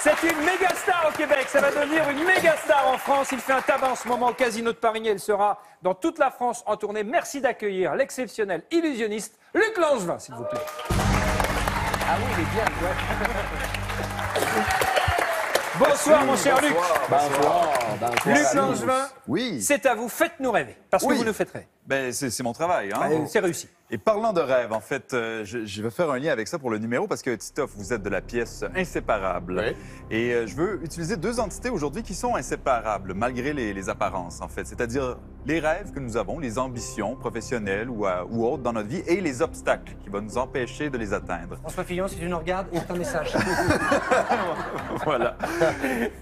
C'est une méga star au Québec, ça va devenir une méga star en France. Il fait un tabac en ce moment au Casino de Parigny. Elle sera dans toute la France en tournée. Merci d'accueillir l'exceptionnel illusionniste Luc Langevin, s'il vous plaît. Ah oui, il est bien, Bonsoir, mon cher Luc. Bonsoir. Luc Langevin, Oui. c'est à vous, faites-nous rêver. Parce que Oui. vous nous faites rêver. Ben, c'est mon travail. Hein? C'est réussi. Et parlant de rêve, en fait, je vais faire un lien avec ça pour le numéro parce que, Titoff, vous êtes de la pièce Inséparables. Oui. Et je veux utiliser deux entités aujourd'hui qui sont inséparables, malgré les apparences, en fait. C'est-à-dire les rêves que nous avons, les ambitions professionnelles ou autres dans notre vie et les obstacles qui vont nous empêcher de les atteindre. François Fillon, si tu nous regardes, il y a un message. Voilà.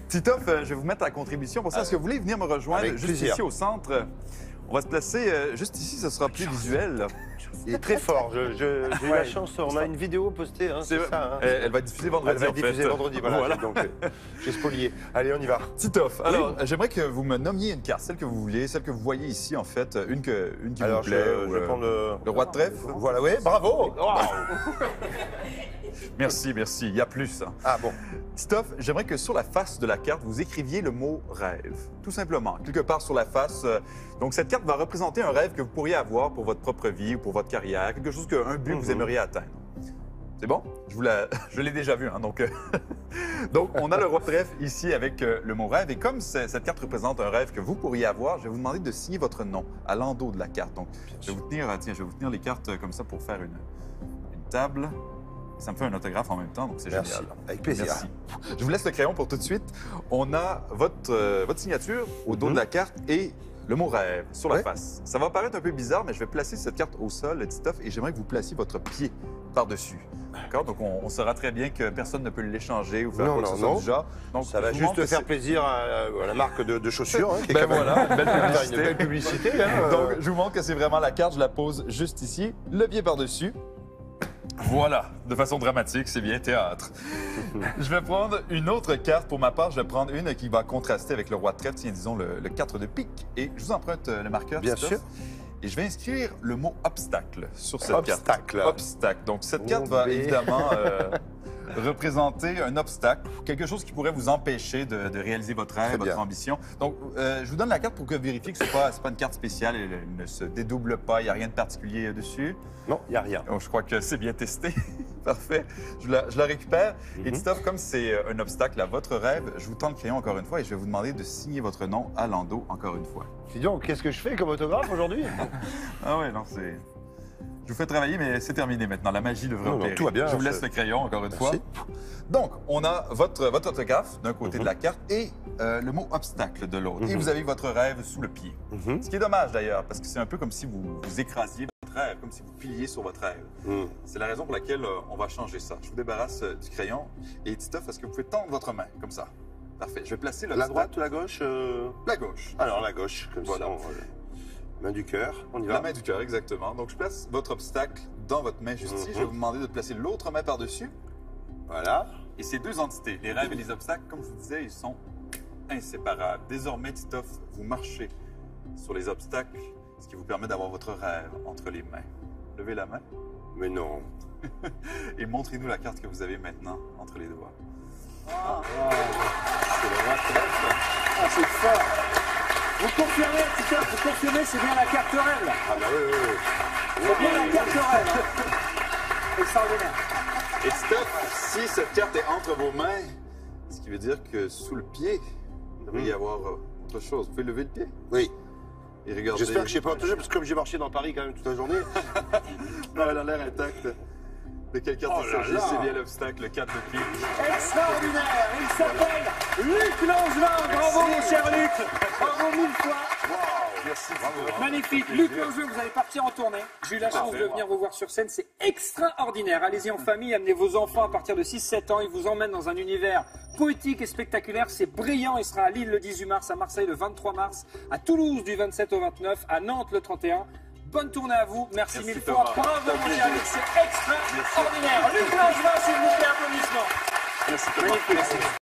Titoff, je vais vous mettre à contribution pour ça. Est-ce que vous voulez venir me rejoindre Avec juste plaisir. ici au centre? On va se placer juste ici, ce sera plus visuel. Il est très fort. J'ai eu la chance. On a une vidéo postée, hein, c'est vrai. ça. Hein. Elle va être diffusée vendredi. Elle va être en fait. diffusée vendredi, voilà. Voilà. Donc, j'ai spolié. Allez, on y va. Titoff, alors, j'aimerais que vous me nommiez une carte, celle que vous voulez, celle que vous voyez ici, en fait, une qui Alors, vous plaît. je vais prendre le roi de trèfle. Voilà, oui, bravo. Merci, merci. Il y a plus. Hein. Ah bon. Titoff, j'aimerais que sur la face de la carte, vous écriviez le mot rêve. Tout simplement, quelque part sur la face. Donc, cette carte va représenter un rêve que vous pourriez avoir pour votre propre vie ou pour votre carrière, quelque chose, un but que vous aimeriez atteindre. C'est bon? Je l'ai déjà vu, hein, donc... donc, on a le roi de trèfle ici avec le mot rêve. Et comme cette carte représente un rêve que vous pourriez avoir, je vais vous demander de signer votre nom à l'endos de la carte. Donc, je vais vous tenir les cartes comme ça pour faire une table. Ça me fait un autographe en même temps, donc c'est génial. Merci. Avec plaisir. Merci. Je vous laisse le crayon pour tout de suite. On a votre signature au dos de la carte et le mot rêve sur la face. Ça va paraître un peu bizarre, mais je vais placer cette carte au sol, Titoff, et j'aimerais que vous placiez votre pied par-dessus. D'accord? Donc, on saura très bien que personne ne peut l'échanger ou faire quoi que ce soit du genre. Donc, Ça va je vous juste montre que faire c'est- plaisir à la marque de chaussures. Hein, qui est Ben quand même- voilà, une belle publicité. Une belle publicité. Hein, Donc, je vous montre que c'est vraiment la carte. Je la pose juste ici, le pied par-dessus. Voilà, de façon dramatique, c'est bien théâtre. Je vais prendre une autre carte. Pour ma part, je vais prendre une qui va contraster avec le roi de trèfle, tiens, disons le 4 de pique. Et je vous emprunte le marqueur. Bien Titoff. sûr. Et je vais inscrire le mot obstacle sur cette Obstacle. carte. Obstacle. Donc, cette carte va évidemment représenter un obstacle, quelque chose qui pourrait vous empêcher de réaliser votre rêve, votre ambition. Donc, je vous donne la carte pour que vous vérifiez que ce n'est pas une carte spéciale, elle ne se dédouble pas, il n'y a rien de particulier dessus. Non, il n'y a rien. Donc, je crois que c'est bien testé. Parfait. Je la récupère. Et Titoff, comme c'est un obstacle à votre rêve, je vous tends le crayon encore une fois et je vais vous demander de signer votre nom à l'endos encore une fois. Dis donc, qu'est-ce que je fais comme autographe aujourd'hui? Ah ouais, non, c'est... Je vous fais travailler, mais c'est terminé maintenant. La magie devrait opérer. Tout va bien. Je vous laisse le crayon, encore une fois. Donc, on a votre autographe d'un côté de la carte et le mot obstacle de l'autre. Et vous avez votre rêve sous le pied. Ce qui est dommage, d'ailleurs, parce que c'est un peu comme si vous écrasiez votre rêve, comme si vous piliez sur votre rêve. C'est la raison pour laquelle on va changer ça. Je vous débarrasse du crayon. Et Titoff, est-ce que vous pouvez tendre votre main, comme ça? Parfait. Je vais placer La l'obstacle. droite ou la gauche La gauche. Alors, la gauche, comme Voilà. ça. Main du cœur, on y va. La main du cœur, exactement. Donc, je place votre obstacle dans votre main juste ici. Je vais vous demander de placer l'autre main par-dessus. Voilà. Et ces deux entités, les rêves et les obstacles, comme je vous disais, ils sont inséparables. Désormais, Titoff, vous marchez sur les obstacles, ce qui vous permet d'avoir votre rêve entre les mains. Levez la main Mais non. et montrez-nous la carte que vous avez maintenant entre les doigts. C'est le roi de trèfle. Ah, c'est fort. Vous confirmez, Titoff, vous confirmez, c'est bien la carte rêve, là. Ah bah oui. C'est bien la carte rêve. Hein. Extraordinaire. Et Titoff, si cette carte est entre vos mains, ce qui veut dire que sous le pied, il devrait y avoir autre chose. Vous pouvez lever le pied Oui. et regarder. J'espère que je ne suis pas entendu, parce que comme j'ai marché dans Paris quand même toute la journée. Non, elle a l'air intacte. De quelle carte il s'agit? C'est bien l'obstacle, le 4 de pique. Extraordinaire. Il s'appelle Luc Langevin. Bravo, mon cher Luc. Bravo mille fois. Merci. Magnifique. Luc Langevin, vous allez partir en tournée. J'ai eu la chance de venir vous voir sur scène. C'est extraordinaire. Allez-y en famille, amenez vos enfants à partir de 6-7 ans. Ils vous emmènent dans un univers poétique et spectaculaire. C'est brillant. Il sera à Lille le 18 mars, à Marseille le 23 mars, à Toulouse du 27 au 29, à Nantes le 31. Bonne tournée à vous. Merci mille fois. Thomas. Bravo, mon cher Luc. C'est extraordinaire. Luc Langevin, s'il vous plaît, applaudissements. Merci, Thomas. Magnifique.